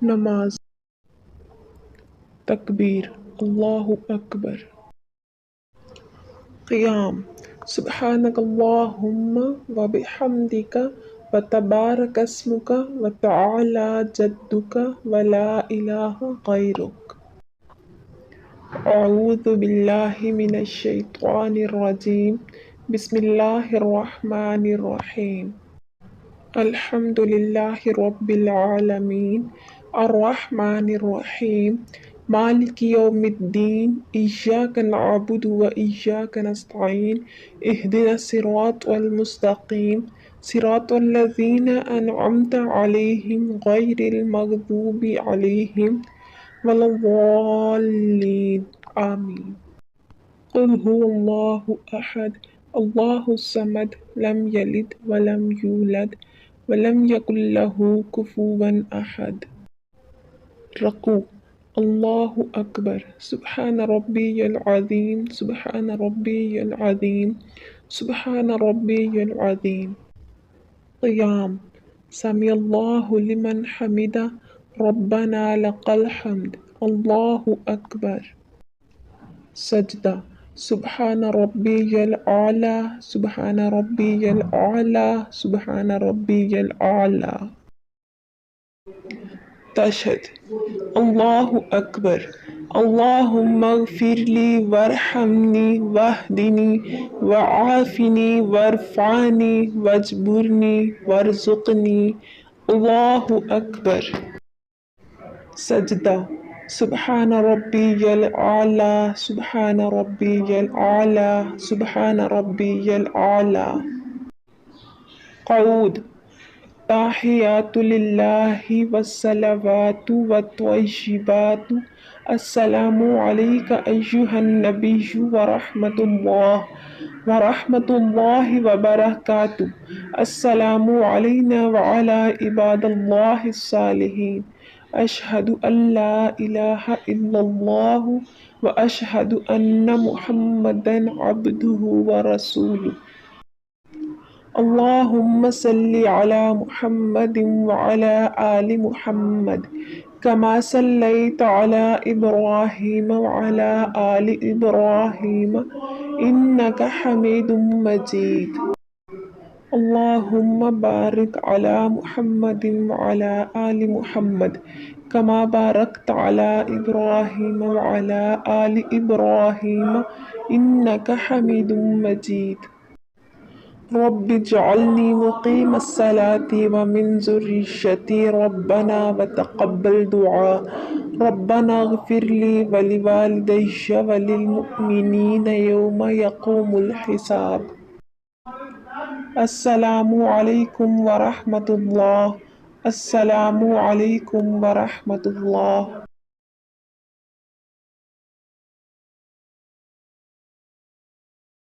نماز. تکبیر اللہ اکبر. قیام سبحانک اللہم وبحمدک وتبارک اسمک وتعالی جدک ولا الہ غیرک. اعوذ باللہ من الشیطان الرجیم. بسم اللہ الرحمن الرحیم. الحمد للہ رب العالمین الرحمن الرحیم مالک یوم الدین. ایاک نعبد و ایاک نستعین. اہدنا الصراط المستقیم صراط الذین انعمت علیہم غیر المغضوب علیہم ولا الضالین آمین. قل هو اللہ احد اللہ الصمد لم یلد ولم یولد ولم یکن لہ کفوا احد. رکوع اللہ اکبر. سبحان ربی العظیم سبحان ربی العظیم سبحان ربی العظیم. قیام سمع اللہ لمن حمدہ ربنا لک الحمد اللہ اکبر. سجدہ سبحان ربی الاعلی سبحان ربی الاعلی سبحان ربی الاعلی. تشہد اللہ اکبر. اللہم اغفر لی وارحمنی واہدنی وعافنی وارفعنی واجبرنی وارزقنی. اللہ اکبر. سجدہ سبحان ربی الاعلی سبحان ربی الاعلی سبحان ربی الاعلی. قعود التحیات للہ والصلوات والطیبات. السلام علیک ایہا النبی ورحمۃ اللہ وبرکاتہ. السلام علینا وعلی عباد اللہ الصالحین. اشہد ان لا الہ الا اللہ واشہد ان محمدا عبدہ ورسولہ. اللہم صلی علی محمد وعلی آل محمد کما صلیت علی ابراہیم وعلی آل ابراہیم انک حمید مجید. اللہم بارک علی محمد وعلی آل محمد کما بارکت علی ابراہیم وعلی آل ابراہیم انک حمید مجید. رب اجعلنی مقیم الصلاۃ ومن ذریتی ربنا وتقبل دعاء. ربنا اغفر لی ولوالدی وللمؤمنین یوم یقوم الحساب. السلام علیکم ورحمۃ اللہ. السلام علیکم ورحمۃ اللہ.